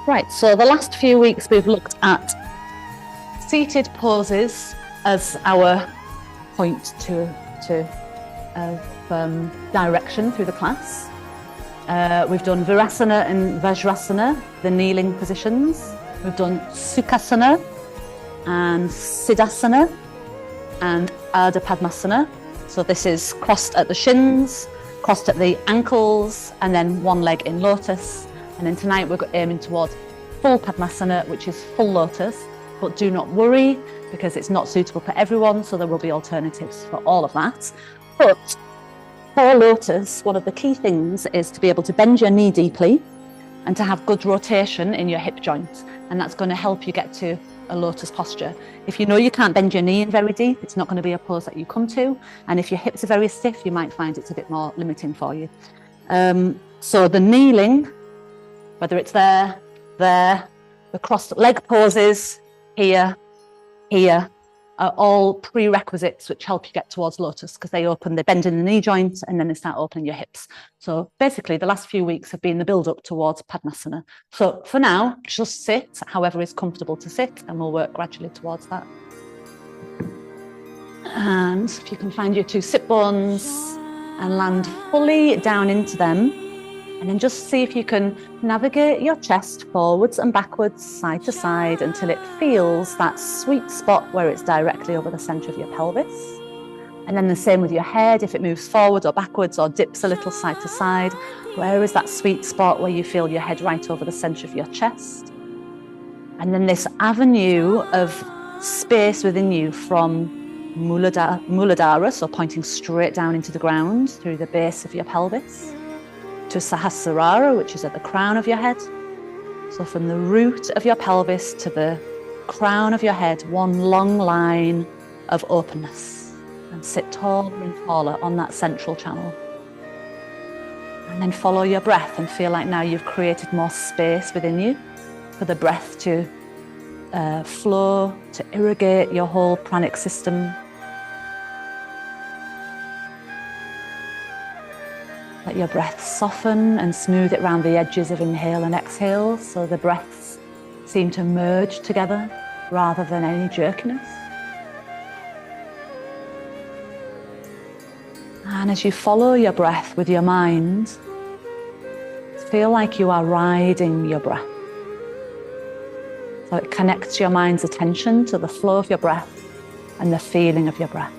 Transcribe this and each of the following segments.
Right, so the last few weeks we've looked at seated poses as our point of direction through the class. We've done Virasana and Vajrasana, the kneeling positions. We've done Sukhasana and Siddhasana and Ardha Padmasana. So this is crossed at the shins, crossed at the ankles, and then one leg in lotus. And then tonight we're aiming towards full Padmasana, which is full lotus. But do not worry, because it's not suitable for everyone, so there will be alternatives for all of that. But for lotus, one of the key things is to be able to bend your knee deeply and to have good rotation in your hip joint. And that's going to help you get to a lotus posture. If you know you can't bend your knee in very deep, it's not going to be a pose that you come to. And if your hips are very stiff, you might find it's a bit more limiting for you. So the kneeling, whether it's there, the crossed leg poses, here, are all prerequisites which help you get towards lotus, because they bend in the knee joint and then they start opening your hips. So basically the last few weeks have been the build up towards Padmasana. So for now, just sit however is comfortable to sit, and we'll work gradually towards that. And if you can find your two sit bones and land fully down into them, and then just see if you can navigate your chest forwards and backwards, side to side, until it feels that sweet spot where it's directly over the centre of your pelvis. And then the same with your head, if it moves forward or backwards or dips a little side to side, where is that sweet spot where you feel your head right over the centre of your chest? And then this avenue of space within you from Muladhara, so pointing straight down into the ground through the base of your pelvis, to Sahasrara, which is at the crown of your head. So from the root of your pelvis to the crown of your head, one long line of openness, and sit taller and taller on that central channel. And then follow your breath and feel like now you've created more space within you for the breath to flow, to irrigate your whole pranic system. Let your breath soften and smooth it around the edges of inhale and exhale, so the breaths seem to merge together rather than any jerkiness. And as you follow your breath with your mind, feel like you are riding your breath. So it connects your mind's attention to the flow of your breath and the feeling of your breath.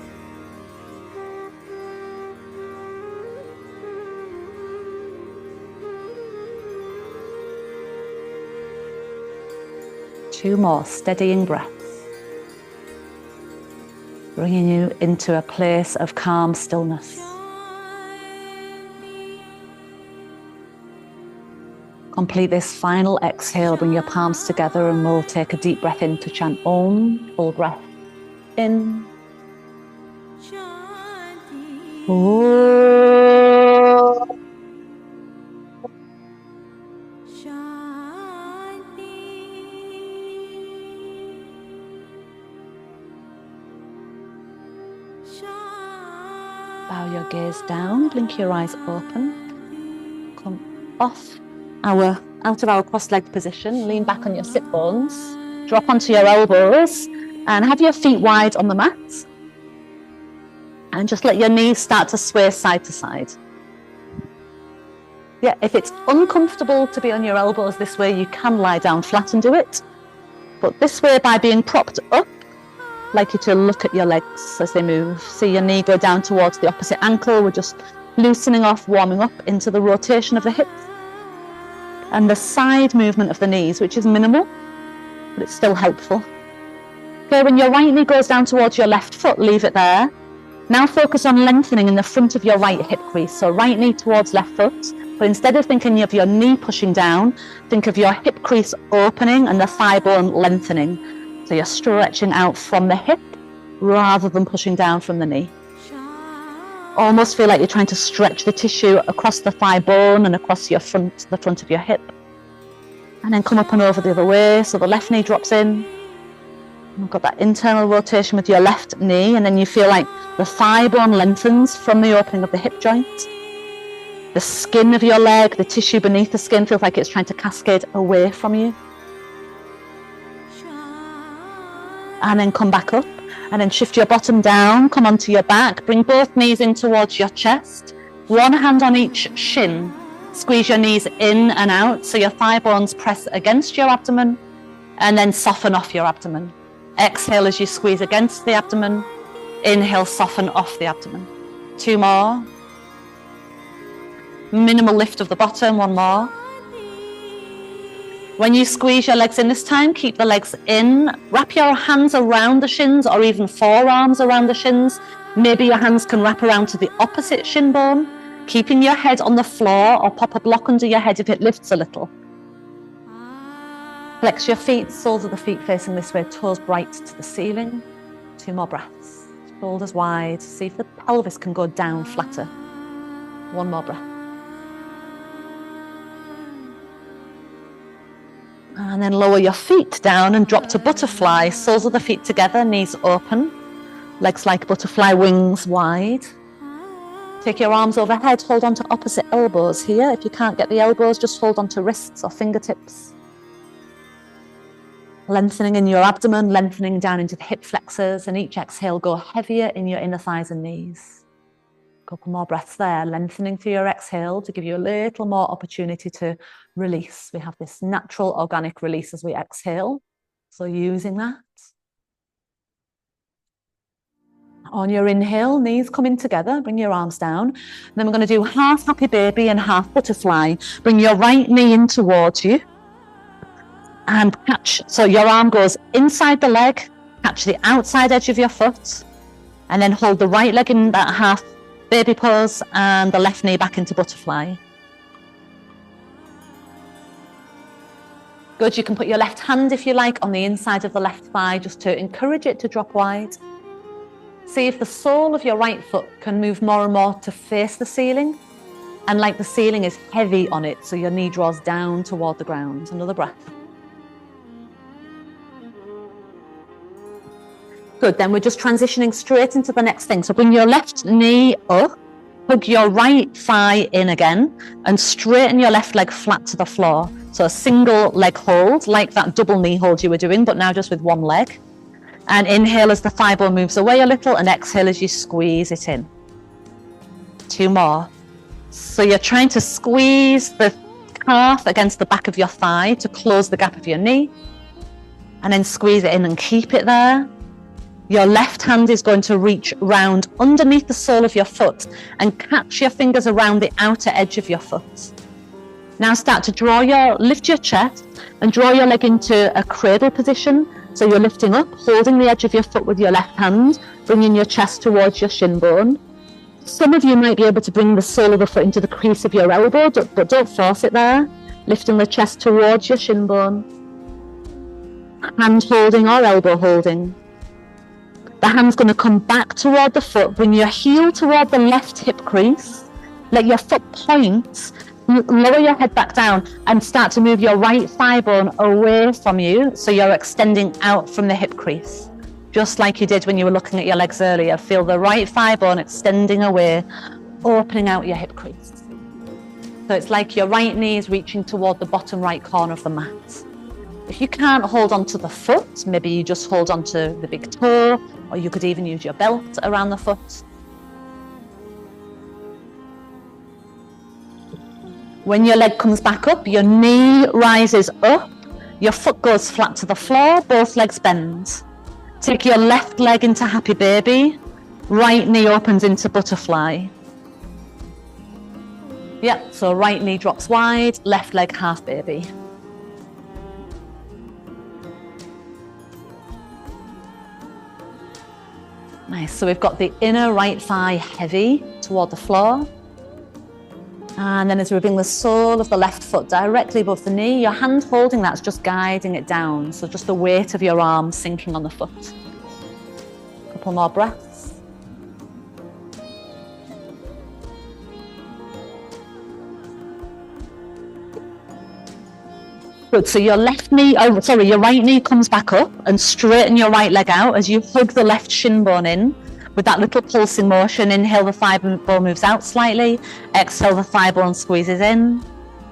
Two more steadying breaths, bringing you into a place of calm stillness. Complete this final exhale, bring your palms together, and we'll take a deep breath in to chant Om. Full breath in. Om. Bow your gaze down, blink your eyes open. Come out of our cross-legged position, lean back on your sit bones, drop onto your elbows, and have your feet wide on the mat. And just let your knees start to sway side to side. Yeah, if it's uncomfortable to be on your elbows this way, you can lie down flat and do it. But this way, by being propped up, I'd like you to look at your legs as they move. See your knee go down towards the opposite ankle. We're just loosening off, warming up into the rotation of the hips. And the side movement of the knees, which is minimal, but it's still helpful. Okay, when your right knee goes down towards your left foot, leave it there. Now focus on lengthening in the front of your right hip crease. So right knee towards left foot, but instead of thinking of your knee pushing down, think of your hip crease opening and the thigh bone lengthening. So you're stretching out from the hip rather than pushing down from the knee. Almost feel like you're trying to stretch the tissue across the thigh bone and across your the front of your hip. And then come up and over the other way. So the left knee drops in. You've got that internal rotation with your left knee, and then you feel like the thigh bone lengthens from the opening of the hip joint. The The skin of your leg, the tissue beneath the skin feels like it's trying to cascade away from you. And then come back up, and then shift your bottom down, come onto your back, bring both knees in towards your chest, one hand on each shin, squeeze your knees in and out so your thigh bones press against your abdomen, and then soften off your abdomen. Exhale as you squeeze against the abdomen, inhale, soften off the abdomen. 2 more. Minimal lift of the bottom, 1 more. When you squeeze your legs in this time, keep the legs in. Wrap your hands around the shins or even forearms around the shins. Maybe your hands can wrap around to the opposite shin bone, keeping your head on the floor, or pop a block under your head if it lifts a little. Flex your feet, soles of the feet facing this way, toes bright to the ceiling. 2 more breaths. Shoulders wide. See if the pelvis can go down flatter. 1 more breath. And then lower your feet down and drop to butterfly. Soles of the feet together, knees open. Legs like butterfly, wings wide. Take your arms overhead, hold on to opposite elbows here. If you can't get the elbows, just hold on to wrists or fingertips. Lengthening in your abdomen, lengthening down into the hip flexors, and each exhale, go heavier in your inner thighs and knees. A couple more breaths there, lengthening through your exhale to give you a little more opportunity to release. We have this natural organic release as we exhale, so using that. On your inhale, knees come in together, bring your arms down. And then we're going to do half happy baby and half butterfly. Bring your right knee in towards you and catch. So your arm goes inside the leg, catch the outside edge of your foot, and then hold the right leg in that half baby pose and the left knee back into butterfly. Good, you can put your left hand, if you like, on the inside of the left thigh just to encourage it to drop wide. See if the sole of your right foot can move more and more to face the ceiling, and like the ceiling is heavy on it, so your knee draws down toward the ground. Another breath. Good, then we're just transitioning straight into the next thing. So bring your left knee up, hug your right thigh in again, and straighten your left leg flat to the floor. So a single leg hold, like that double knee hold you were doing, but now just with one leg. And inhale as the thigh bone moves away a little, and exhale as you squeeze it in. 2 more. So you're trying to squeeze the calf against the back of your thigh to close the gap of your knee, and then squeeze it in and keep it there. Your left hand is going to reach round underneath the sole of your foot and catch your fingers around the outer edge of your foot. Now start to lift your chest and draw your leg into a cradle position. So you're lifting up, holding the edge of your foot with your left hand, bringing your chest towards your shin bone. Some of you might be able to bring the sole of the foot into the crease of your elbow, but don't force it there. Lifting the chest towards your shin bone. Hand holding or elbow holding. The hand's going to come back toward the foot. Bring your heel toward the left hip crease. Let your foot point. Lower your head back down and start to move your right thigh bone away from you, so you're extending out from the hip crease. Just like you did when you were looking at your legs earlier. Feel the right thigh bone extending away, opening out your hip crease. So it's like your right knee is reaching toward the bottom right corner of the mat. If you can't hold on to the foot, maybe you just hold on to the big toe, or you could even use your belt around the foot. When your leg comes back up, your knee rises up, your foot goes flat to the floor, both legs bend. Take your left leg into happy baby, right knee opens into butterfly. Yep, so right knee drops wide, left leg half baby. Nice, so we've got the inner right thigh heavy toward the floor. And then as we bring the sole of the left foot directly above the knee, your hand holding that's just guiding it down. So just the weight of your arm sinking on the foot. A couple more breaths. Good, so your right knee comes back up and straighten your right leg out as you hug the left shin bone in. with that little pulsing motion. Inhale, the thigh bone moves out slightly. Exhale, the thigh bone squeezes in.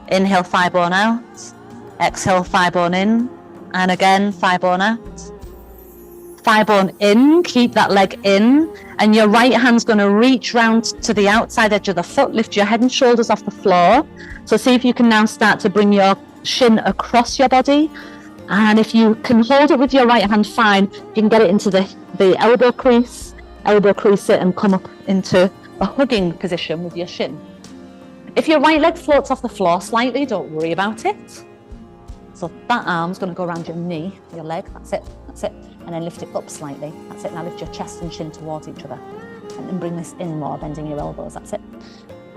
Inhale, thigh bone out. Exhale, thigh bone in. And again, thigh bone out. Thigh bone in, keep that leg in. And your right hand's going to reach round to the outside edge of the foot. Lift your head and shoulders off the floor. So see if you can now start to bring your shin across your body. And if you can hold it with your right hand, fine. You can get it into the elbow crease it and come up into a hugging position with your shin. If your right leg floats off the floor slightly, don't worry about it. So that arm's going to go around your knee, your leg, that's it. And then lift it up slightly, that's it. Now lift your chest and chin towards each other. And then bring this in more, bending your elbows, that's it.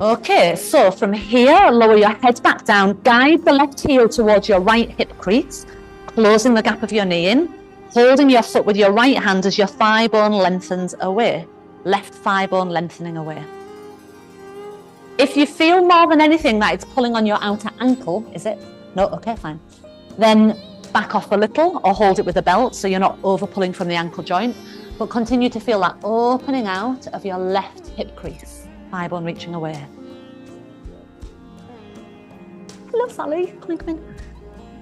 Okay, so from here, lower your head back down, guide the left heel towards your right hip crease, closing the gap of your knee in, holding your foot with your right hand as your thigh bone lengthens away. Left thigh bone lengthening away. If you feel more than anything that it's pulling on your outer ankle, is it? No, okay, fine. Then back off a little or hold it with a belt so you're not over pulling from the ankle joint, but continue to feel that opening out of your left hip crease, thigh bone reaching away. Hello, Sally. Come in.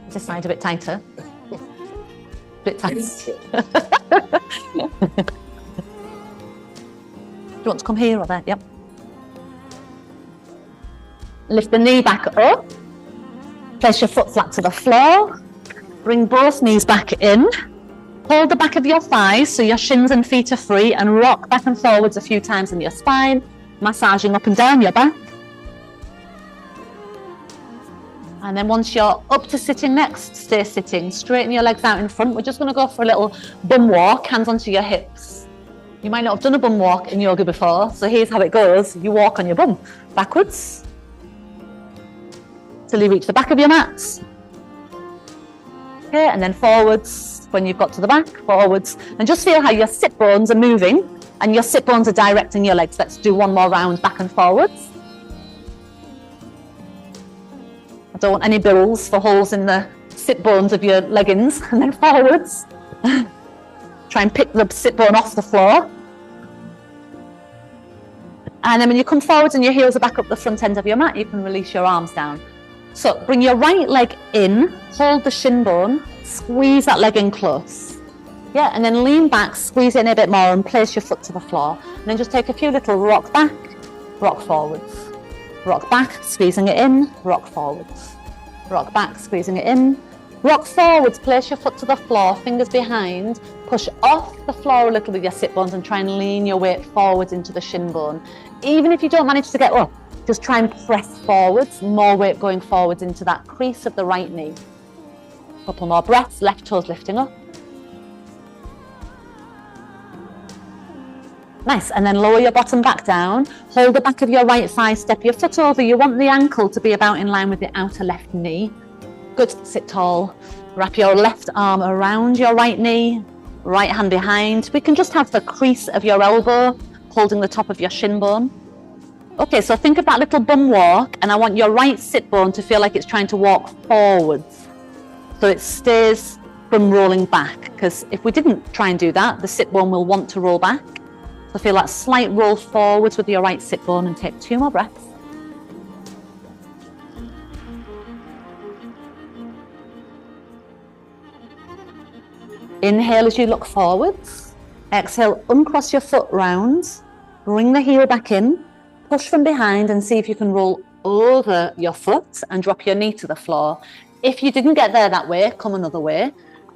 This side a bit tighter. Bit tight. Do you want to come here or there? Yep. Lift the knee back up. Place your foot flat to the floor. Bring both knees back in. Hold the back of your thighs so your shins and feet are free and rock back and forwards a few times in your spine, massaging up and down your back. And then once you're up to sitting next, stay sitting. Straighten your legs out in front. We're just going to go for a little bum walk, hands onto your hips. You might not have done a bum walk in yoga before, so here's how it goes. You walk on your bum, backwards, till you reach the back of your mat. Okay, and then forwards when you've got to the back, forwards. And just feel how your sit bones are moving and your sit bones are directing your legs. Let's do one more round, back and forwards. I don't want any bills for holes in the sit bones of your leggings. And then forwards. Try and pick the sit bone off the floor. And then when you come forwards and your heels are back up the front end of your mat, you can release your arms down. So bring your right leg in, hold the shin bone, squeeze that leg in close. Yeah, and then lean back, squeeze in a bit more and place your foot to the floor. And then just take a few little rock back, rock forwards. Rock back, squeezing it in, rock forwards. Rock back, squeezing it in. Rock forwards, place your foot to the floor, fingers behind. Push off the floor a little with your sit bones and try and lean your weight forwards into the shin bone. Even if you don't manage to get up, just try and press forwards, more weight going forwards into that crease of the right knee. Couple more breaths, left toes lifting up. Nice, and then lower your bottom back down. Hold the back of your right thigh, step your foot over. You want the ankle to be about in line with the outer left knee. Good, sit tall. Wrap your left arm around your right knee, right hand behind. We can just have the crease of your elbow holding the top of your shin bone. Okay, so think of that little bum walk, and I want your right sit bone to feel like it's trying to walk forwards. So it stays from rolling back, because if we didn't try and do that, the sit bone will want to roll back. So feel that slight roll forwards with your right sit bone and take 2 more breaths. Inhale as you look forwards. Exhale, uncross your foot round. Bring the heel back in. Push from behind and see if you can roll over your foot and drop your knee to the floor. If you didn't get there that way, come another way.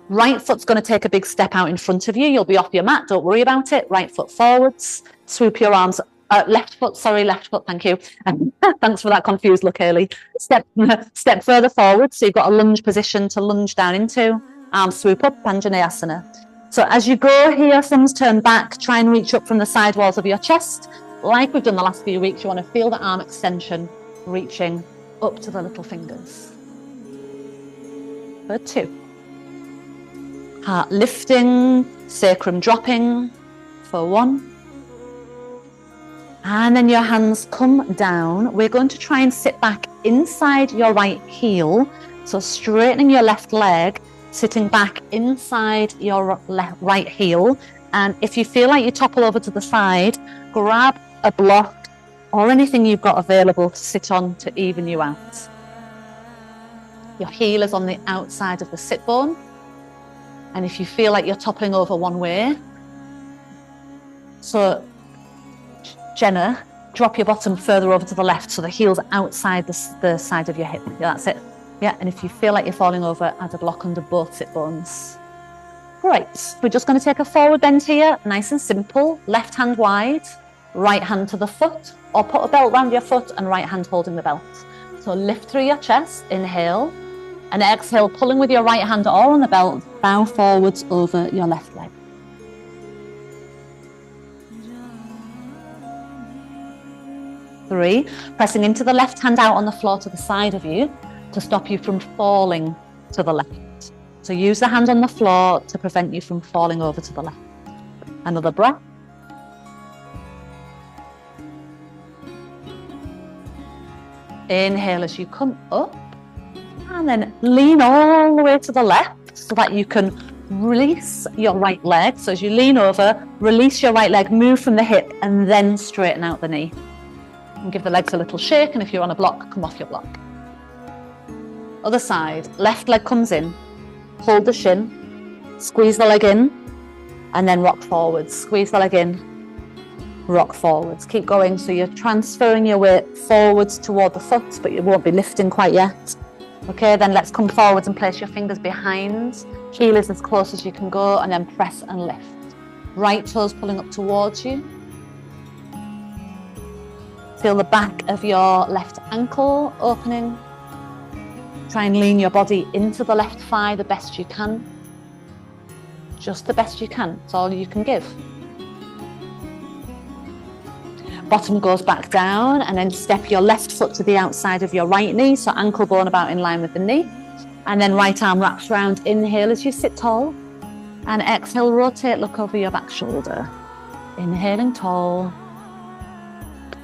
Right foot's going to take a big step out in front of you. You'll be off your mat, don't worry about it. Right foot forwards. Swoop your arms, left foot, thank you. Thanks for that confused look, Hayley. Step further forward, so you've got a lunge position to lunge down into. Arms swoop up, Padmasana. So as you go here, thumbs turn back, try and reach up from the side walls of your chest. Like we've done the last few weeks, you want to feel the arm extension reaching up to the little fingers. For 2. Heart lifting, sacrum dropping. For 1. And then your hands come down. We're going to try and sit back inside your right heel. So straightening your left leg, sitting back inside your right heel. And if you feel like you topple over to the side, grab a block or anything you've got available to sit on to even you out. Your heel is on the outside of the sit bone. And if you feel like you're toppling over one way, so Jenna, drop your bottom further over to the left so the heel's outside the side of your hip. Yeah, that's it. Yeah, and if you feel like you're falling over, add a block under both sit bones. Right, we're just going to take a forward bend here, nice and simple. Left hand wide, right hand to the foot, or put a belt around your foot and right hand holding the belt. So lift through your chest, inhale, and exhale, pulling with your right hand or on the belt, bow forwards over your left leg. Three, pressing into the left hand out on the floor to the side of you to stop you from falling to the left. So use the hand on the floor to prevent you from falling over to the left. Another breath. Inhale as you come up, and then lean all the way to the left so that you can release your right leg. So as you lean over, release your right leg, move from the hip, and then straighten out the knee. And give the legs a little shake, and if you're on a block, come off your block. Other side, left leg comes in, hold the shin, squeeze the leg in, and then rock forwards. Squeeze the leg in, rock forwards. Keep going, so you're transferring your weight forwards toward the foot, but you won't be lifting quite yet. Okay, then let's come forwards and place your fingers behind. Heel is as close as you can go, and then press and lift. Right toes pulling up towards you. Feel the back of your left ankle opening. Try and lean your body into the left thigh the best you can. Just the best you can. It's all you can give. Bottom goes back down, and then step your left foot to the outside of your right knee, so ankle bone about in line with the knee. And then right arm wraps around. Inhale as you sit tall. And exhale, rotate, look over your back shoulder. Inhaling tall.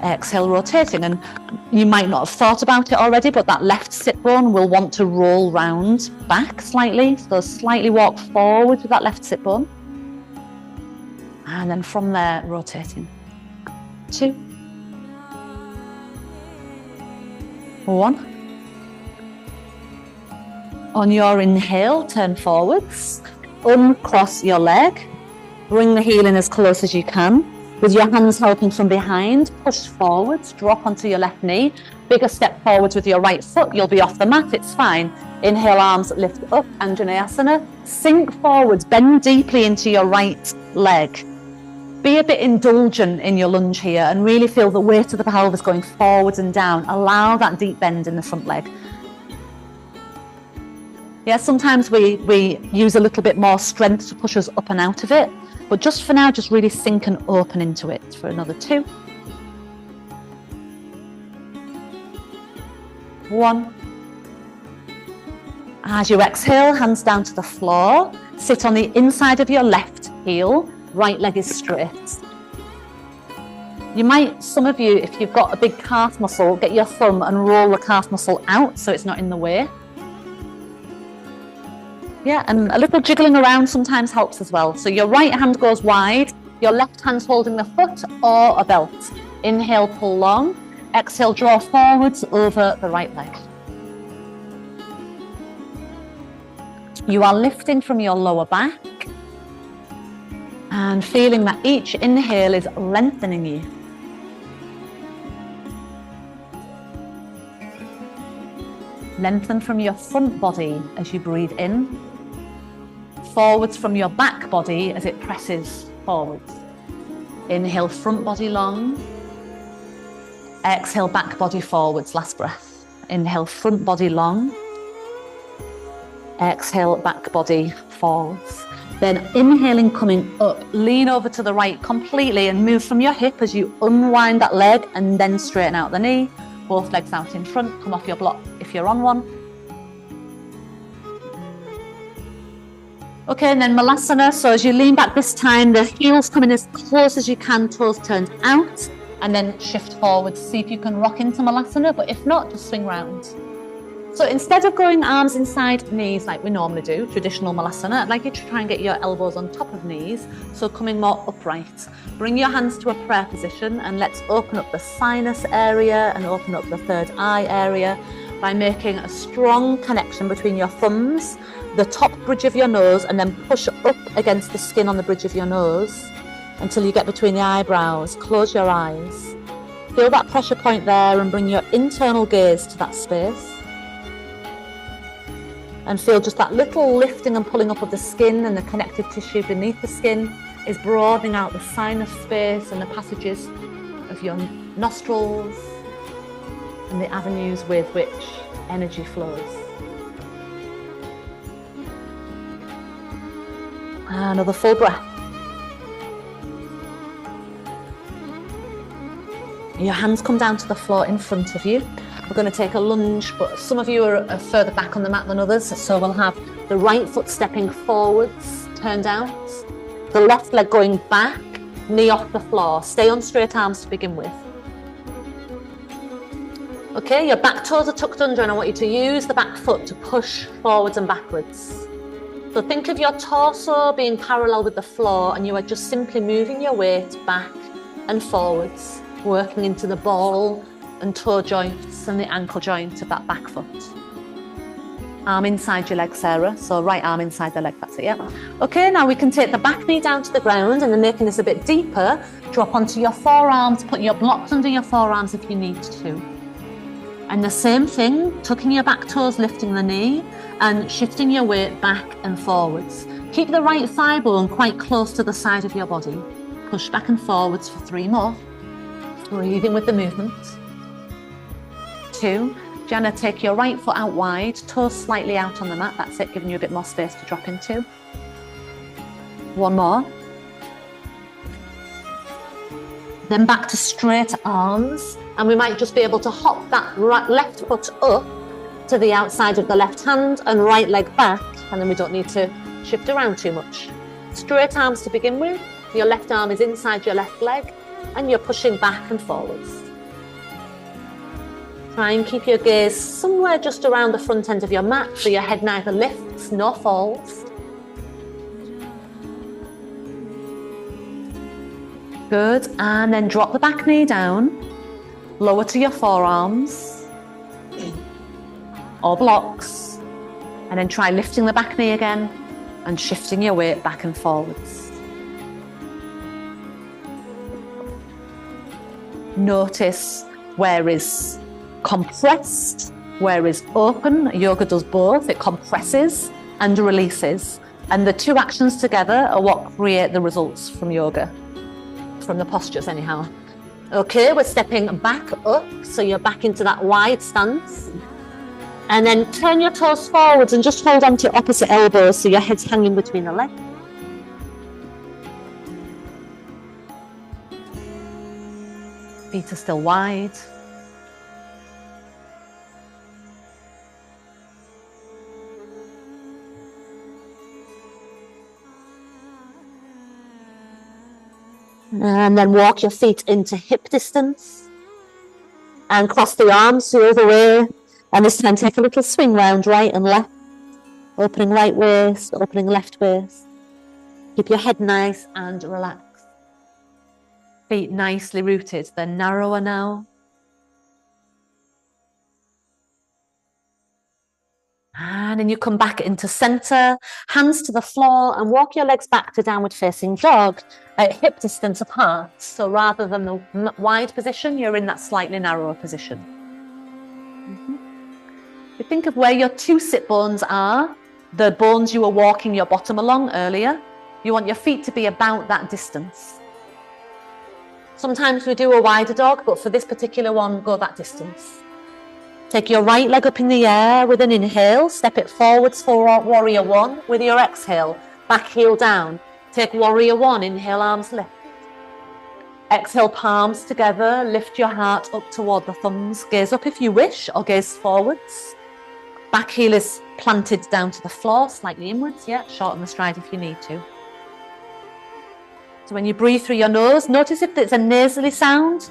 Exhale, rotating. And you might not have thought about it already, but that left sit bone will want to roll round back slightly. So slightly walk forward with that left sit bone. And then from there, rotating. 2, 1. On your inhale, turn forwards, uncross your leg, bring the heel in as close as you can. With your hands helping from behind, push forwards, drop onto your left knee. Bigger step forwards with your right foot, you'll be off the mat, it's fine. Inhale, arms lift up, Anjaneyasana. Sink forwards, bend deeply into your right leg. Be a bit indulgent in your lunge here and really feel the weight of the pelvis going forwards and down. Allow that deep bend in the front leg. Yeah, sometimes we use a little bit more strength to push us up and out of it. But just for now, just really sink and open into it for another 2. 1. As you exhale, hands down to the floor. Sit on the inside of your left heel. Right leg is straight. You might, some of you, if you've got a big calf muscle, get your thumb and roll the calf muscle out so it's not in the way. Yeah, and a little jiggling around sometimes helps as well. So your right hand goes wide, your left hand's holding the foot or a belt. Inhale, pull long. Exhale, draw forwards over the right leg. You are lifting from your lower back and feeling that each inhale is lengthening you. Lengthen from your front body as you breathe in. Forwards from your back body as it presses forwards. Inhale, front body long. Exhale, back body forwards, last breath. Inhale, front body long. Exhale, back body forwards. Then inhaling, coming up, lean over to the right completely and move from your hip as you unwind that leg and then straighten out the knee. Both legs out in front, come off your block if you're on one. Okay, and then Malasana. So as you lean back this time, the heels come in as close as you can, toes turned out, and then shift forward. See if you can rock into Malasana, but if not, just swing round. So instead of going arms inside knees like we normally do, traditional Malasana, I'd like you to try and get your elbows on top of knees, so coming more upright. Bring your hands to a prayer position and let's open up the sinus area and open up the third eye area by making a strong connection between your thumbs, the top bridge of your nose, and then push up against the skin on the bridge of your nose until you get between the eyebrows. Close your eyes. Feel that pressure point there and bring your internal gaze to that space. And feel just that little lifting and pulling up of the skin, and the connective tissue beneath the skin is broadening out the sinus space and the passages of your nostrils and the avenues with which energy flows. Another full breath. Your hands come down to the floor in front of you. We're going to take a lunge, but some of you are further back on the mat than others, so we'll have the right foot stepping forwards, turned out, the left leg going back, knee off the floor. Stay on straight arms to begin with. Okay, your back toes are tucked under, and I want you to use the back foot to push forwards and backwards. So think of your torso being parallel with the floor, and you are just simply moving your weight back and forwards, working into the ball and toe joints and the ankle joint of that back foot. Arm inside your leg, Sarah. So right arm inside the leg, that's it, yeah. Okay, now we can take the back knee down to the ground, and then making this a bit deeper, drop onto your forearms, put your blocks under your forearms if you need to. And the same thing, tucking your back toes, lifting the knee, and shifting your weight back and forwards. Keep the right thigh bone quite close to the side of your body. Push back and forwards for 3 more. Breathing with the movement. 2. Jana, take your right foot out wide, toes slightly out on the mat. That's it, giving you a bit more space to drop into. 1 more. Then back to straight arms, and we might just be able to hop that left foot up to the outside of the left hand and right leg back, and then we don't need to shift around too much. Straight arms to begin with. Your left arm is inside your left leg, and you're pushing back and forwards. Try and keep your gaze somewhere just around the front end of your mat, so your head neither lifts nor falls. Good, and then drop the back knee down, lower to your forearms or blocks, and then try lifting the back knee again and shifting your weight back and forwards. Notice where is compressed, where is open. Yoga does both. It compresses and releases. And the two actions together are what create the results from yoga, from the postures anyhow. Okay, we're stepping back up, so you're back into that wide stance. And then turn your toes forwards and just hold on to your opposite elbows so your head's hanging between the legs. Feet are still wide. And then walk your feet into hip distance and cross the arms the other way. And this time take a little swing round right and left, opening right waist, opening left waist. Keep your head nice and relaxed. Feet nicely rooted. They're narrower now. And then you come back into center, hands to the floor, and walk your legs back to downward facing dog at hip distance apart. So rather than the wide position, you're in that slightly narrower position. You think of where your 2 sit bones are, the bones you were walking your bottom along earlier. You want your feet to be about that distance. Sometimes we do a wider dog, but for this particular one, go that distance. Take your right leg up in the air with an inhale, step it forwards for warrior 1 with your exhale, back heel down. Take warrior 1, inhale, arms lift. Exhale, palms together, lift your heart up toward the thumbs, gaze up if you wish, or gaze forwards. Back heel is planted down to the floor, slightly inwards, yeah, shorten the stride if you need to. So when you breathe through your nose, notice if it's a nasally sound,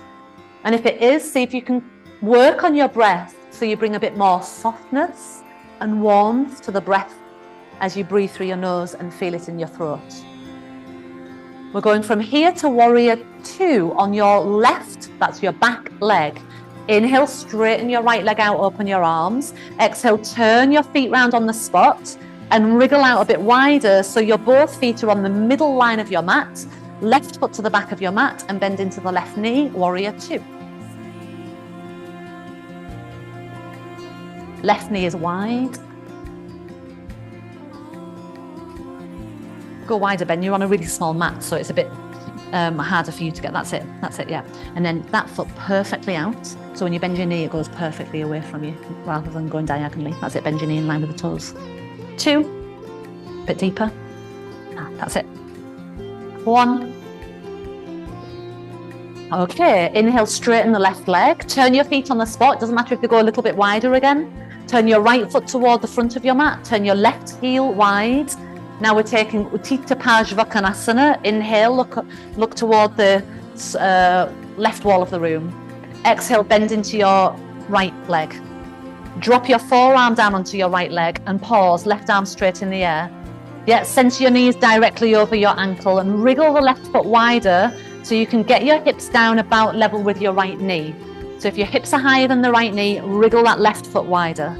and if it is, see if you can work on your breath so you bring a bit more softness and warmth to the breath as you breathe through your nose and feel it in your throat. We're going from here to warrior 2 on your left, that's your back leg. Inhale, straighten your right leg out, open your arms. Exhale, turn your feet round on the spot and wriggle out a bit wider so your both feet are on the middle line of your mat. Left foot to the back of your mat and bend into the left knee, warrior 2. Left knee is wide. Go wider, Ben. You're on a really small mat, so it's a bit harder for you to get. That's it, yeah. And then that foot perfectly out. So when you bend your knee, it goes perfectly away from you rather than going diagonally. That's it, bend your knee in line with the toes. 2, bit deeper. That's it. 1. Okay, inhale, straighten the left leg. Turn your feet on the spot. Doesn't matter if they go a little bit wider again. Turn your right foot toward the front of your mat. Turn your left heel wide. Now we're taking Utthita Padmasana. Inhale, look toward the left wall of the room. Exhale, bend into your right leg. Drop your forearm down onto your right leg and pause, left arm straight in the air. Yeah, center your knees directly over your ankle and wriggle the left foot wider so you can get your hips down about level with your right knee. So if your hips are higher than the right knee, wriggle that left foot wider.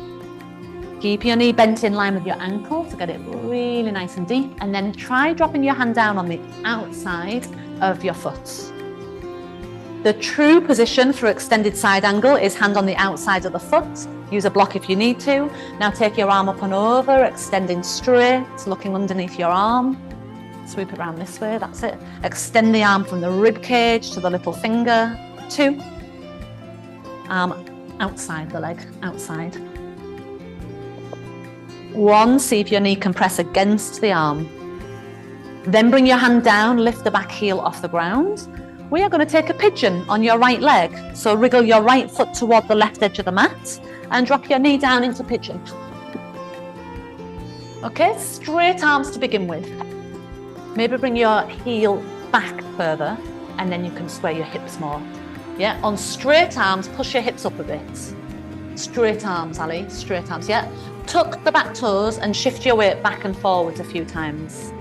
Keep your knee bent in line with your ankle to get it really nice and deep, and then try dropping your hand down on the outside of your foot. The true position for extended side angle is hand on the outside of the foot. Use a block if you need to. Now take your arm up and over, extending straight, looking underneath your arm. Swoop it around this way, that's it. Extend the arm from the rib cage to the little finger. 2. Arm outside the leg, outside. 1, see if your knee can press against the arm. Then bring your hand down, lift the back heel off the ground. We are going to take a pigeon on your right leg. So wriggle your right foot toward the left edge of the mat and drop your knee down into pigeon. Okay, straight arms to begin with. Maybe bring your heel back further and then you can sway your hips more. Yeah, on straight arms, push your hips up a bit. Straight arms, Ali, straight arms, yeah. Tuck the back toes and shift your weight back and forwards a few times.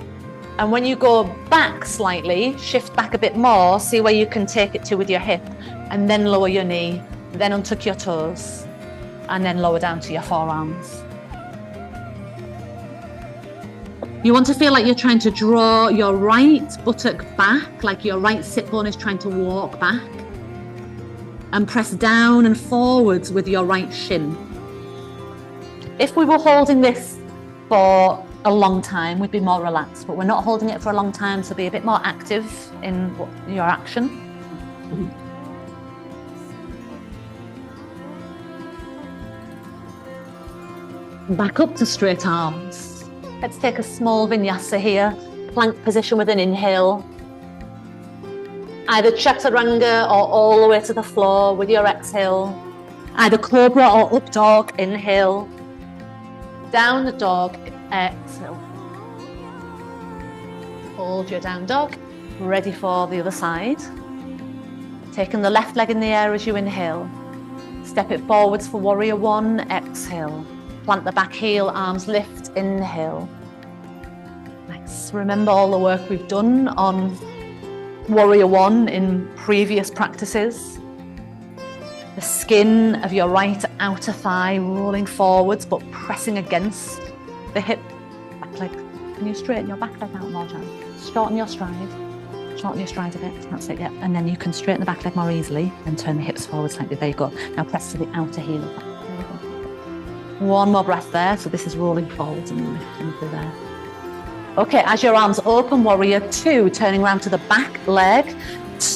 And when you go back slightly, shift back a bit more, see where you can take it to with your hip, and then lower your knee, then untuck your toes, and then lower down to your forearms. You want to feel like you're trying to draw your right buttock back, like your right sit bone is trying to walk back, and press down and forwards with your right shin. If we were holding this for a long time, we'd be more relaxed, but we're not holding it for a long time, so be a bit more active in your action. Back up to straight arms. Let's take a small vinyasa here, plank position with an inhale. Either chaturanga or all the way to the floor with your exhale. Either cobra or up dog, inhale. Down the dog, exhale. Hold your down dog, ready for the other side. Taking the left leg in the air as you inhale. Step it forwards for warrior 1, exhale. Plant the back heel, arms lift, inhale. Nice. Remember all the work we've done on warrior 1 in previous practices. The skin of your right outer thigh rolling forwards but pressing against the hip. Back leg. Can you straighten your back leg out more, Jan? Shorten your stride. Shorten your stride a bit. That's it, yeah. And then you can straighten the back leg more easily and turn the hips forward slightly. There you go. Now press to the outer heel. There you go. One more breath there. So this is rolling forwards and lifting through there. Okay, as your arms open, warrior 2, turning around to the back leg.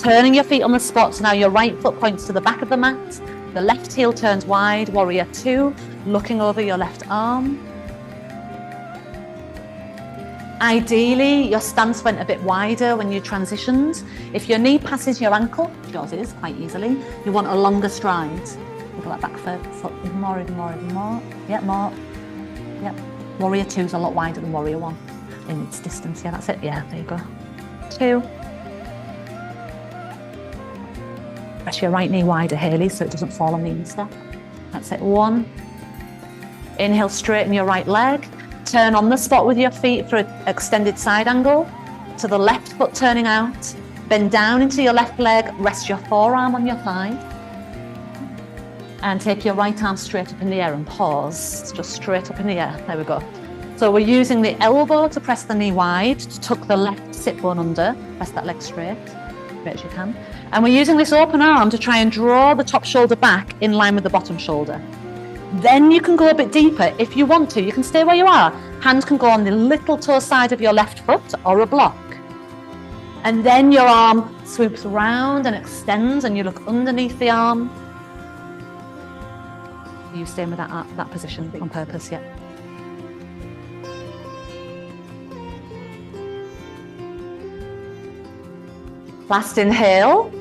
Turning your feet on the spot, so now your right foot points to the back of the mat. The left heel turns wide, warrior 2, looking over your left arm. Ideally, your stance went a bit wider when you transitioned. If your knee passes your ankle, yours is quite easily, you want a longer stride. Wiggle that back foot even more, even more, even more. Yep, more. Yep. Warrior 2 is a lot wider than warrior 1 in its distance. Yeah, that's it. Yeah, there you go. 2. Press your right knee wider, Hayley, so it doesn't fall on the instep. That's it, 1. Inhale, straighten your right leg. Turn on the spot with your feet for an extended side angle. To the left foot turning out. Bend down into your left leg, rest your forearm on your thigh. And take your right arm straight up in the air and pause. Just straight up in the air, there we go. So we're using the elbow to press the knee wide, to tuck the left sit bone under, press that leg straight as you can. And we're using this open arm to try and draw the top shoulder back in line with the bottom shoulder. Then you can go a bit deeper if you want to. You can stay where you are. Hands can go on the little toe side of your left foot or a block. And then your arm swoops around and extends and you look underneath the arm. Are you staying with that position on purpose? Yeah. Last inhale.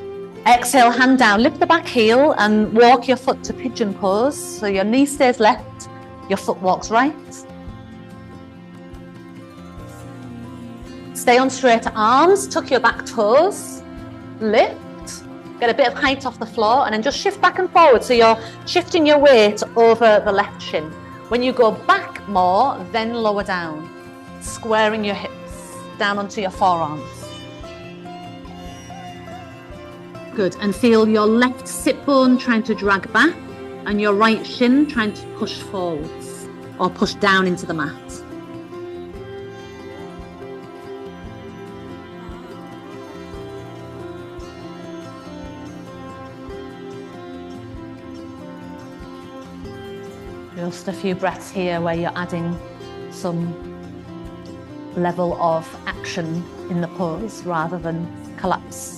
Exhale, hand down, lift the back heel and walk your foot to pigeon pose. So your knee stays left, your foot walks right. Stay on straight arms, tuck your back toes, lift, get a bit of height off the floor and then just shift back and forward. So you're shifting your weight over the left shin. When you go back more, then lower down, squaring your hips down onto your forearms. Good, and feel your left sit bone trying to drag back and your right shin trying to push forwards or push down into the mat. Just a few breaths here where you're adding some level of action in the pose rather than collapse.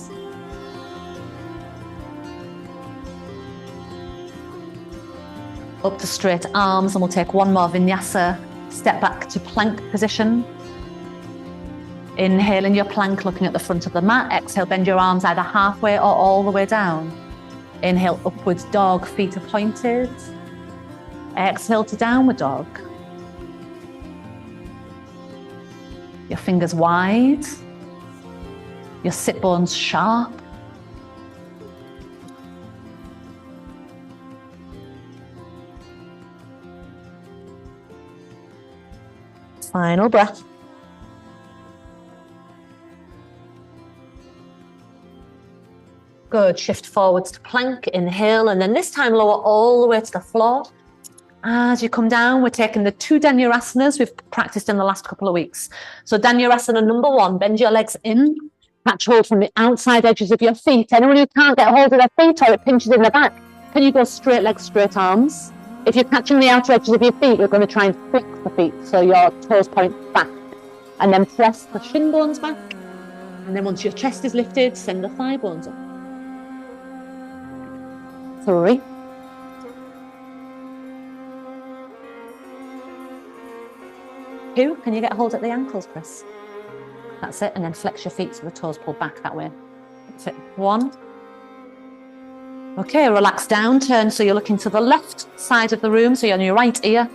Up to straight arms, and we'll take one more vinyasa. Step back to plank position. Inhale in your plank, looking at the front of the mat. Exhale, bend your arms either halfway or all the way down. Inhale, upwards dog, feet are pointed. Exhale to downward dog. Your fingers wide. Your sit bones sharp. Final breath. Good, shift forwards to plank, inhale, and then this time lower all the way to the floor. As you come down, we're taking the 2 Dhanurasanas we've practiced in the last couple of weeks. So Dhanurasana number 1, bend your legs in, catch hold from the outside edges of your feet. Anyone who can't get hold of their feet or it pinches in the back, can you go straight legs, straight arms? If you're catching the outer edges of your feet, we're going to try and flick the feet so your toes point back. And then press the shin bones back. And then once your chest is lifted, send the thigh bones up. 3. 2. Can you get a hold at the ankles, Chris? That's it. And then flex your feet so the toes pull back that way. That's it. 1. Okay, relax down, turn so you're looking to the left side of the room, so you're on your right ear.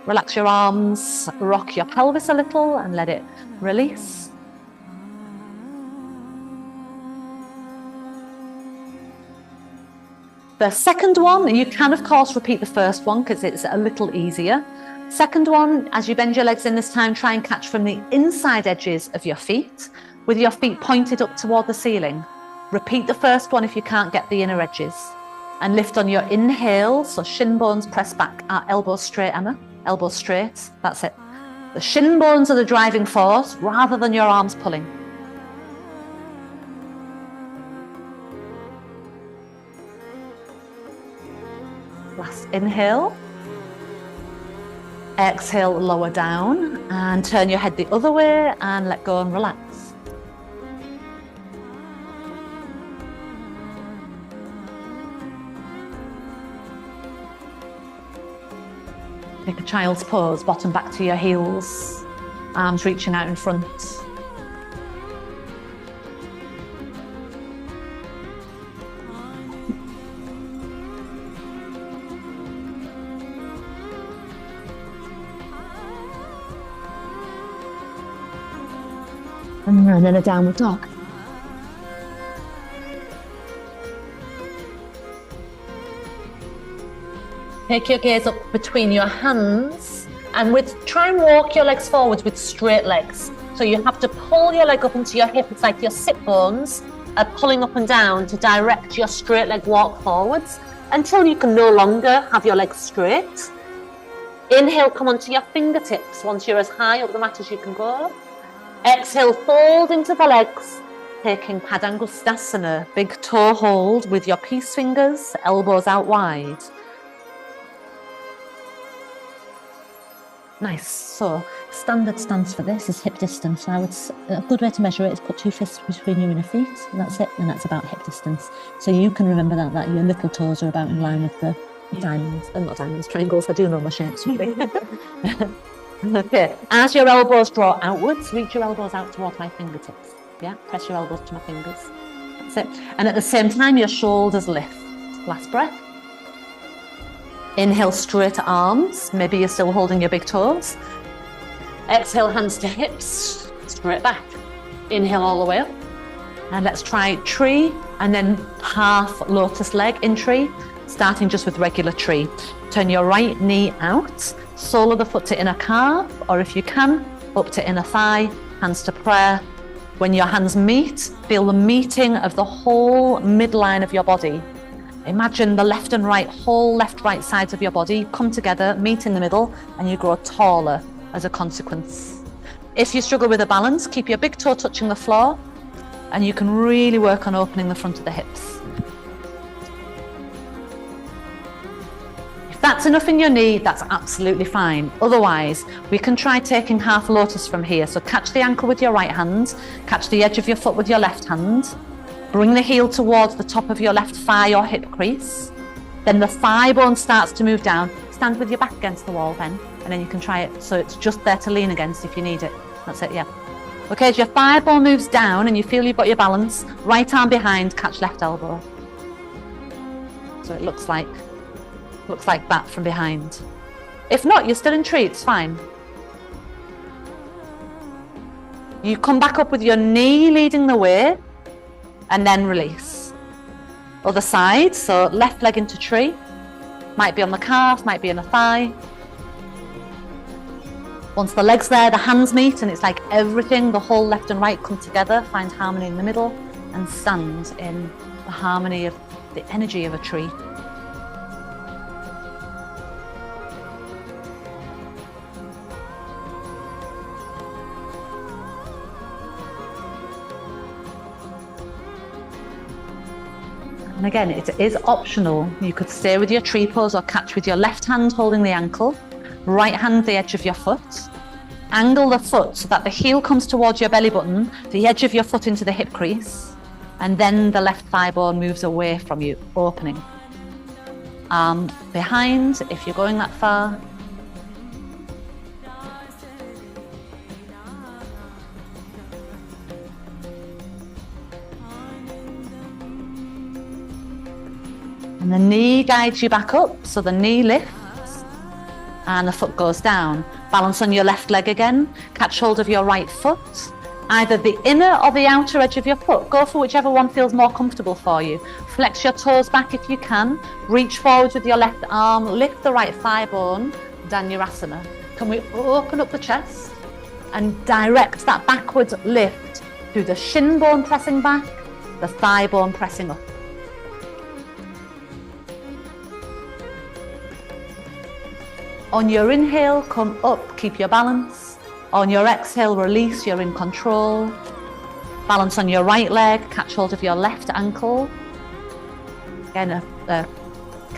Relax your arms, rock your pelvis a little and let it release. The second one, you can of course repeat the first one because it's a little easier. Second one, as you bend your legs in this time, try and catch from the inside edges of your feet with your feet pointed up toward the ceiling. Repeat the first one if you can't get the inner edges. And lift on your inhale, so shin bones press back, our elbows straight, Emma. Elbows straight, that's it. The shin bones are the driving force rather than your arms pulling. Last inhale. Exhale, lower down and turn your head the other way and let go and relax. Take a child's pose, bottom back to your heels, arms reaching out in front. And then a downward dog. Take your gaze up between your hands and try and walk your legs forwards with straight legs. So you have to pull your leg up into your hip. It's like your sit bones are pulling up and down to direct your straight leg walk forwards until you can no longer have your legs straight. Inhale, come onto your fingertips once you're as high up the mat as you can go. Exhale, fold into the legs, taking Padmasana, big toe hold with your peace fingers, elbows out wide. Nice. So standard stance for this is hip distance. A good way to measure it is put 2 fists between your inner feet, and that's it, and that's about hip distance. So you can remember that your little toes are about in line with the diamonds, not diamonds, triangles. I do know my shapes, really. Okay, as your elbows draw outwards, reach your elbows out towards my fingertips. Yeah, press your elbows to my fingers. That's it. And at the same time, your shoulders lift. Last breath. Inhale, straight arms. Maybe you're still holding your big toes. Exhale, hands to hips, straight back. Inhale all the way up. And let's try tree and then half lotus leg in tree, starting just with regular tree. Turn your right knee out, sole of the foot to inner calf, or if you can, up to inner thigh, hands to prayer. When your hands meet, feel the meeting of the whole midline of your body. Imagine the left and right, whole left-right sides of your body come together, meet in the middle, and you grow taller as a consequence. If you struggle with a balance, keep your big toe touching the floor, and you can really work on opening the front of the hips. If that's enough in your knee, that's absolutely fine. Otherwise, we can try taking half lotus from here. So catch the ankle with your right hand, catch the edge of your foot with your left hand, bring the heel towards the top of your left thigh or hip crease. Then the thigh bone starts to move down. Stand with your back against the wall then, and then you can try it so it's just there to lean against if you need it. That's it, yeah. Okay, as your thigh bone moves down and you feel you've got your balance, right arm behind, catch left elbow. So it looks like that from behind. If not, you're still in tree, it's fine. You come back up with your knee leading the way, and then release. Other side, so left leg into tree. Might be on the calf, might be in the thigh. Once the leg's there, the hands meet, and it's like everything, the whole left and right come together, find harmony in the middle, and stand in the harmony of the energy of a tree. And again, it is optional. You could stay with your tree pose or catch with your left hand holding the ankle, right hand the edge of your foot. Angle the foot so that the heel comes towards your belly button, the edge of your foot into the hip crease, and then the left thigh bone moves away from you, opening. Arm behind if you're going that far. And the knee guides you back up, so the knee lifts and the foot goes down. Balance on your left leg again, catch hold of your right foot, either the inner or the outer edge of your foot. Go for whichever one feels more comfortable for you. Flex your toes back if you can, reach forward with your left arm, lift the right thigh bone, Dhanurasana. Can we open up the chest and direct that backwards lift through the shin bone pressing back, the thigh bone pressing up. On your inhale, come up, keep your balance. On your exhale, release, you're in control. Balance on your right leg, catch hold of your left ankle. Again, a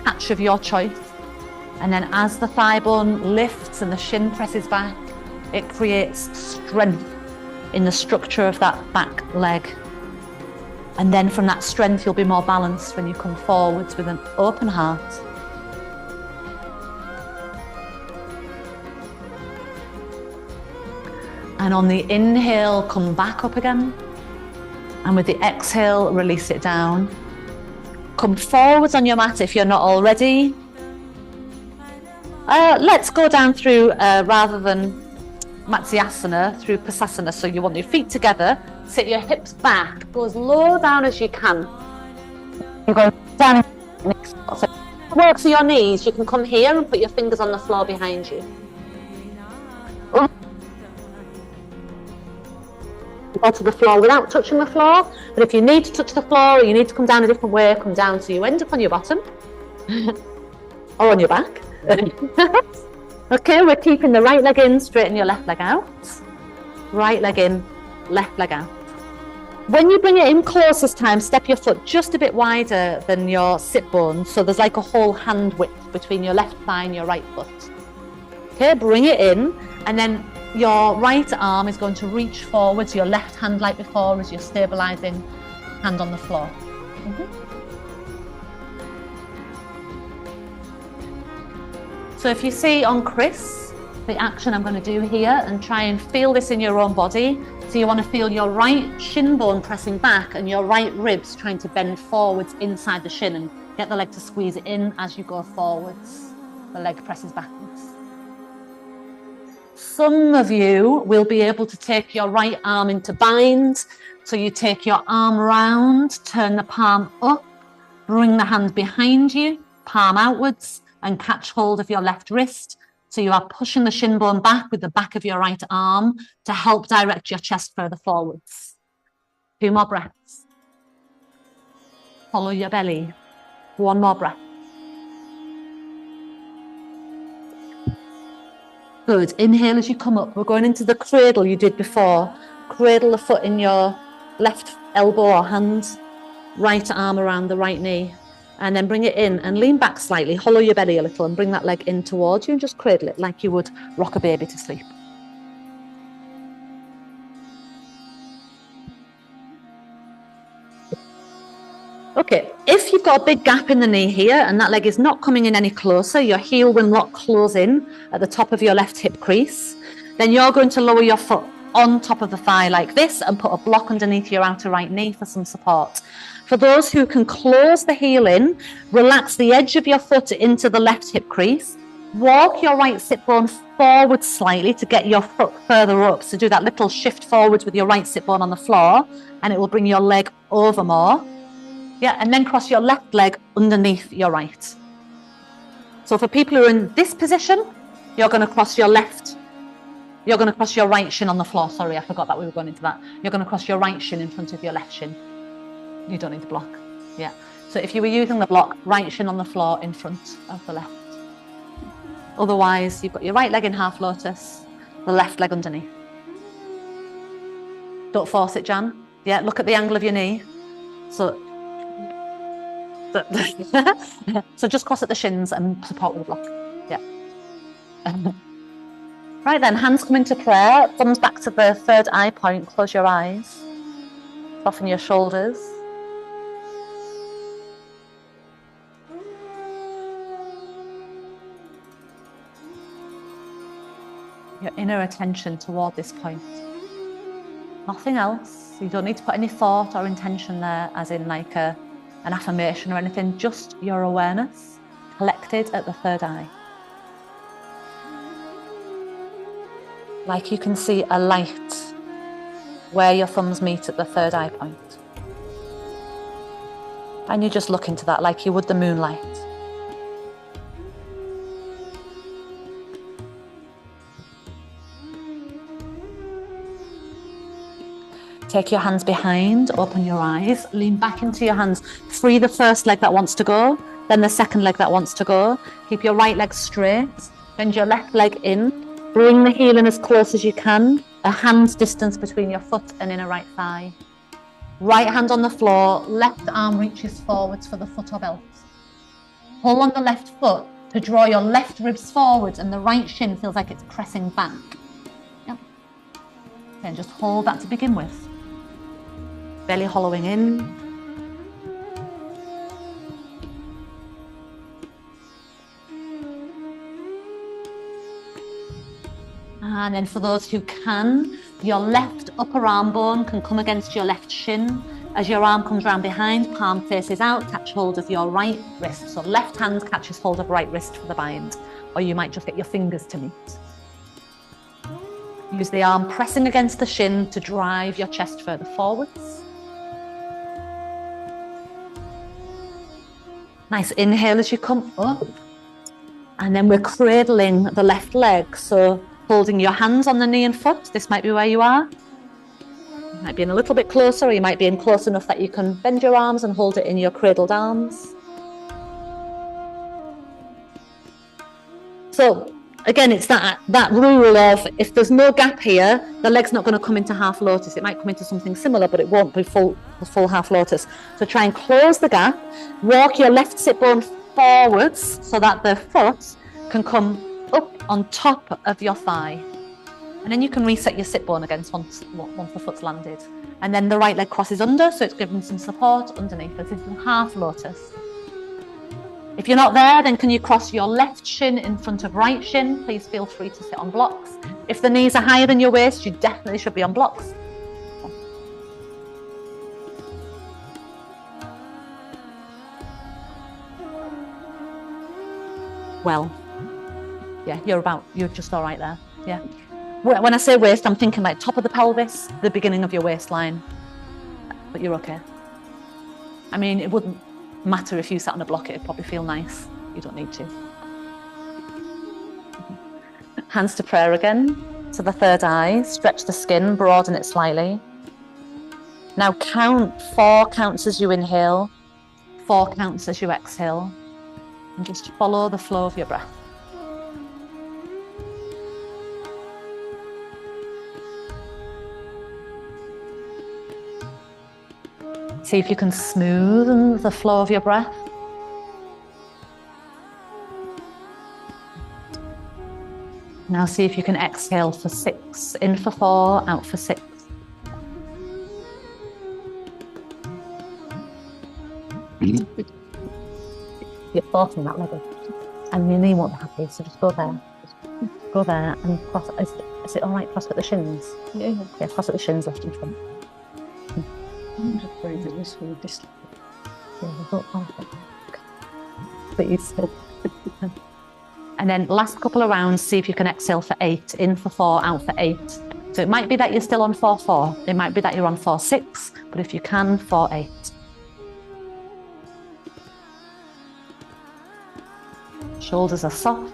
catch of your choice. And then as the thigh bone lifts and the shin presses back, it creates strength in the structure of that back leg. And then from that strength, you'll be more balanced when you come forwards with an open heart. And on the inhale, come back up again. And with the exhale, release it down. Come forwards on your mat if you're not already. Let's go down through, rather than Matsyasana, through Padmasana. So you want your feet together, sit your hips back, go as low down as you can. You're going down in the next spot. So work for your knees, you can come here and put your fingers on the floor behind you. Go to the floor without touching the floor, but if you need to touch the floor or you need to come down a different way, come down so you end up on your bottom or on your back. Okay, we're keeping the right leg in, straighten your left leg out. Right leg in, left leg out. When you bring it in close this time, step your foot just a bit wider than your sit bone, so there's like a whole hand width between your left thigh and your right foot. Okay, bring it in, and then your right arm is going to reach forwards, your left hand like before as you're stabilising hand on the floor. So if you see on Chris, the action I'm going to do here, and try and feel this in your own body. So you want to feel your right shin bone pressing back and your right ribs trying to bend forwards inside the shin, and get the leg to squeeze it in as you go forwards. The leg presses backwards. Some of you will be able to take your right arm into bind. So you take your arm round, turn the palm up, bring the hand behind you, palm outwards, and catch hold of your left wrist. So you are pushing the shin bone back with the back of your right arm to help direct your chest further forwards. 2 more breaths. Follow your belly. 1 more breath. Good. Inhale as you come up. We're going into the cradle you did before. Cradle the foot in your left elbow or hand. Right arm around the right knee. And then bring it in and lean back slightly. Hollow your belly a little and bring that leg in towards you and just cradle it like you would rock a baby to sleep. Okay, if you've got a big gap in the knee here and that leg is not coming in any closer, your heel will not close in at the top of your left hip crease, then you're going to lower your foot on top of the thigh like this and put a block underneath your outer right knee for some support. For those who can close the heel in, relax the edge of your foot into the left hip crease, walk your right sit bone forward slightly to get your foot further up. So do that little shift forwards with your right sit bone on the floor and it will bring your leg over more. Yeah, and then cross your left leg underneath your right. So for people who are in this position, you're going to cross your left. You're going to cross your right shin on the floor. Sorry, I forgot that we were going into that. You're going to cross your right shin in front of your left shin. You don't need the block. Yeah. So if you were using the block, right shin on the floor in front of the left. Otherwise, you've got your right leg in half lotus, the left leg underneath. Don't force it, Jan. Yeah, look at the angle of your knee. So just cross at the shins and support with the block. Yeah. Right then, hands come into prayer. Thumbs back to the third eye point. Close your eyes. Soften your shoulders. Your inner attention toward this point. Nothing else. You don't need to put any thought or intention there, as in like an affirmation or anything. Just your awareness collected at the third eye. Like you can see a light where your thumbs meet at the third eye point. And you just look into that like you would the moonlight. Take your hands behind, open your eyes, lean back into your hands. Free the first leg that wants to go, then the second leg that wants to go. Keep your right leg straight, bend your left leg in. Bring the heel in as close as you can, a hand's distance between your foot and inner right thigh. Right hand on the floor, left arm reaches forwards for the foot or belt. Pull on the left foot to draw your left ribs forwards and the right shin feels like it's pressing back. Yep. Okay, just hold that to begin with. Belly hollowing in. And then for those who can, your left upper arm bone can come against your left shin. As your arm comes round behind, palm faces out, catch hold of your right wrist. So left hand catches hold of right wrist for the bind, or you might just get your fingers to meet. Use the arm pressing against the shin to drive your chest further forwards. Nice inhale as you come up. And then we're cradling the left leg. So holding your hands on the knee and foot. This might be where you are. You might be in a little bit closer, or you might be in close enough that you can bend your arms and hold it in your cradled arms. So again, it's that rule of, if there's no gap here, the leg's not going to come into half lotus. It might come into something similar, but it won't be the full half lotus. So try and close the gap. Walk your left sit bone forwards so that the foot can come up on top of your thigh. And then you can reset your sit bone again once the foot's landed. And then the right leg crosses under, so it's giving some support underneath. This is half lotus. If you're not there, then can you cross your left shin in front of right shin? Please feel free to sit on blocks. If the knees are higher than your waist, you definitely should be on blocks. Well, yeah, you're just all right there. Yeah. When I say waist, I'm thinking like top of the pelvis, the beginning of your waistline, but you're okay. I mean, it wouldn't matter if you sat on a block, it'd probably feel nice. You don't need to. Hands to prayer again, to the third eye, stretch the skin, broaden it slightly. Now count 4 counts as you inhale, 4 counts as you exhale, and just follow the flow of your breath. See if you can smoothen the flow of your breath. Now see if you can exhale for 6. In for 4, out for 6. You're forcing that leg up. And your knee won't be happy, so just go there. Just go there and cross. Is it all right, cross at the shins? Yeah. Yeah, cross at the shins, left and front. I'm just afraid that this will dislike. Yeah, we'll go but you still. And then last couple of rounds, see if you can exhale for 8. In for 4, out for 8. So it might be that you're still on 4-4. It might be that you're on 4-6. But if you can, 4-8. Shoulders are soft.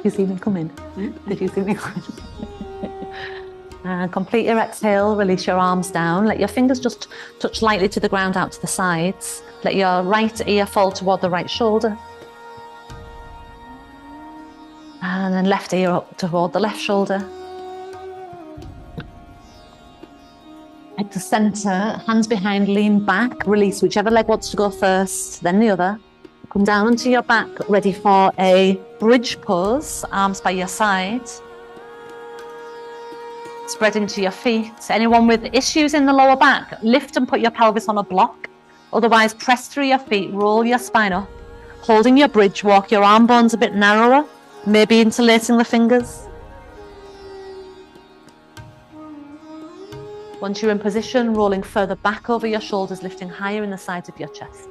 Did you see me come in? Did you see me come in? And complete your exhale, release your arms down. Let your fingers just touch lightly to the ground out to the sides. Let your right ear fall toward the right shoulder. And then left ear up toward the left shoulder. Head to centre, hands behind, lean back, release whichever leg wants to go first, then the other. Come down onto your back, ready for a bridge pose, arms by your side. Spread into your feet. Anyone with issues in the lower back, lift and put your pelvis on a block. Otherwise, press through your feet, roll your spine up. Holding your bridge, walk your arm bones a bit narrower, maybe interlacing the fingers. Once you're in position, rolling further back over your shoulders, lifting higher in the sides of your chest.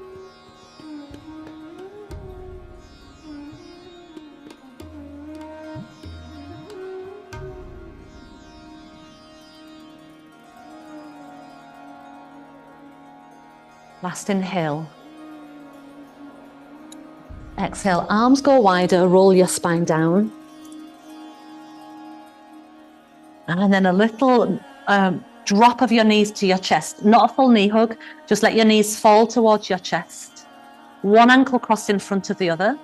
Last inhale. Exhale, arms go wider, roll your spine down. And then a little drop of your knees to your chest. Not a full knee hug, just let your knees fall towards your chest. One ankle crossed in front of the other.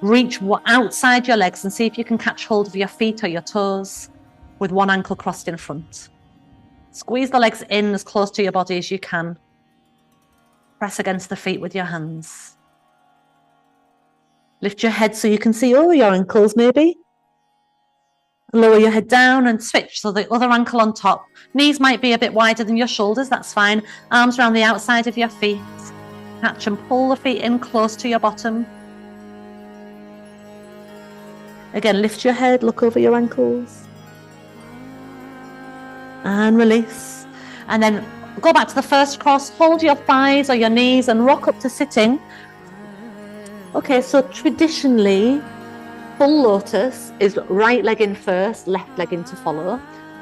Reach outside your legs and see if you can catch hold of your feet or your toes with one ankle crossed in front. Squeeze the legs in as close to your body as you can. Press against the feet with your hands. Lift your head so you can see over your ankles maybe. Lower your head down and switch, so the other ankle on top. Knees might be a bit wider than your shoulders, that's fine. Arms around the outside of your feet. Catch and pull the feet in close to your bottom. Again, lift your head, look over your ankles. And release. And then go back to the first cross, hold your thighs or your knees and rock up to sitting. Okay, so traditionally, full lotus is right leg in first, left leg in to follow.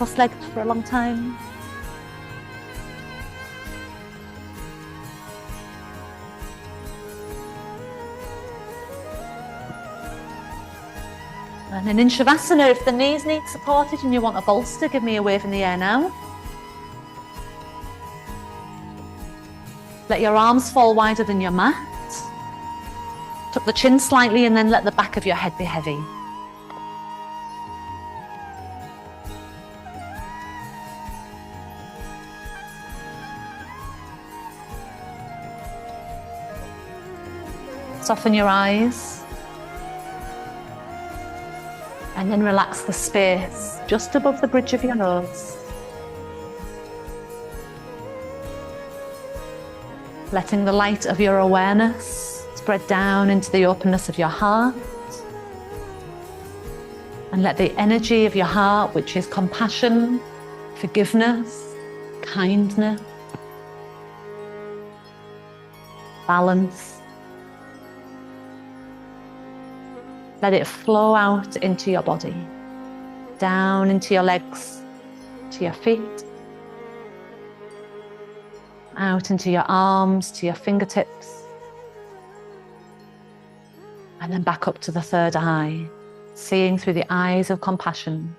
cross-legged for a long time. And then in Shavasana, if the knees need supported and you want a bolster, give me a wave in the air now. Let your arms fall wider than your mat. Tuck the chin slightly and then let the back of your head be heavy. Soften your eyes. And then relax the space just above the bridge of your nose. Letting the light of your awareness spread down into the openness of your heart. And let the energy of your heart, which is compassion, forgiveness, kindness, balance, let it flow out into your body, down into your legs, to your feet, out into your arms, to your fingertips, and then back up to the third eye, seeing through the eyes of compassion.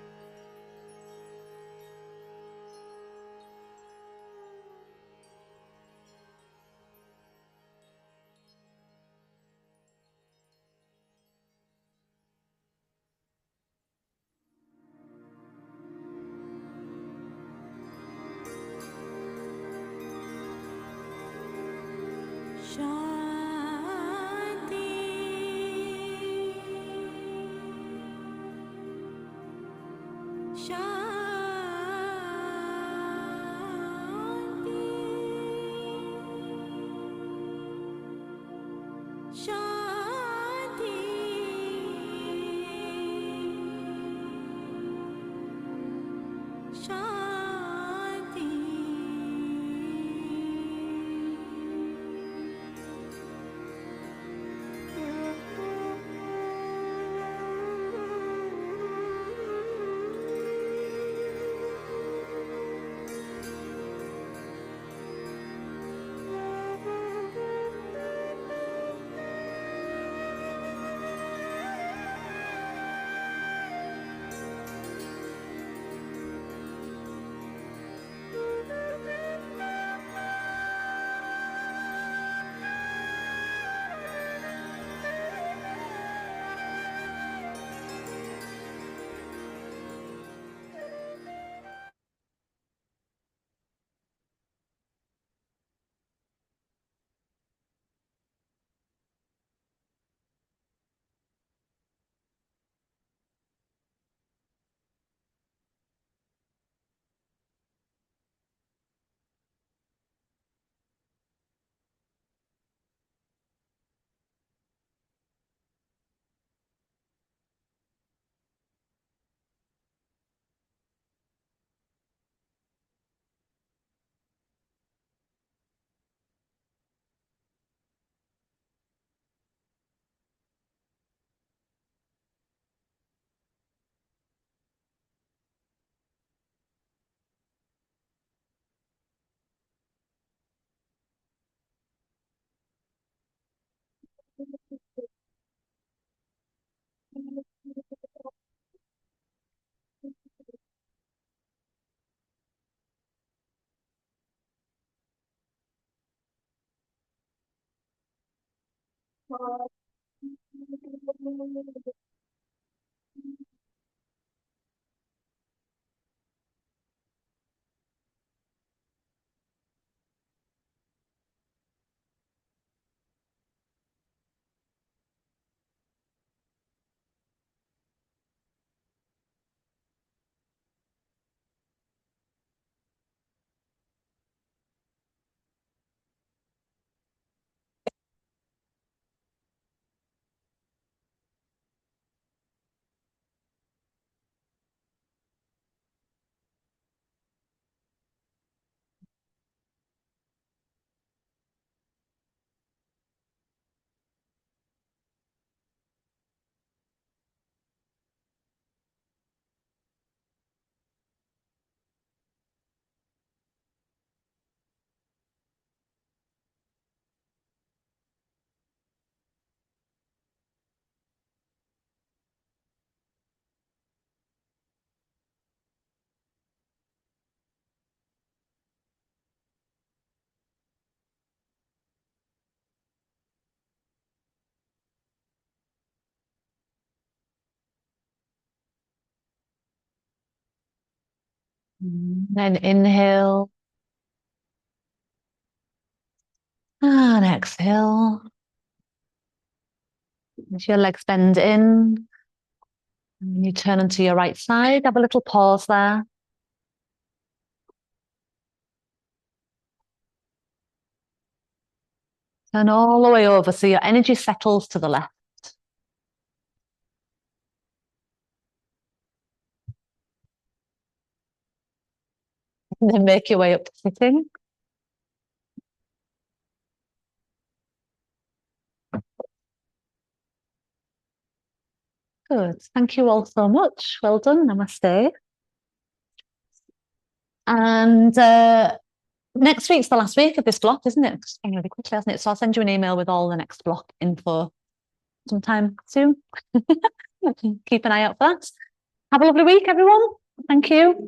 Then inhale. And exhale. As your legs bend in, and you turn onto your right side, have a little pause there. Turn all the way over so your energy settles to the left. And then make your way up to sitting. Good. Thank you all so much. Well done. Namaste. And next week's the last week of this block, isn't it? It's going really quickly, hasn't it? So I'll send you an email with all the next block info sometime soon. Keep an eye out for that. Have a lovely week, everyone. Thank you.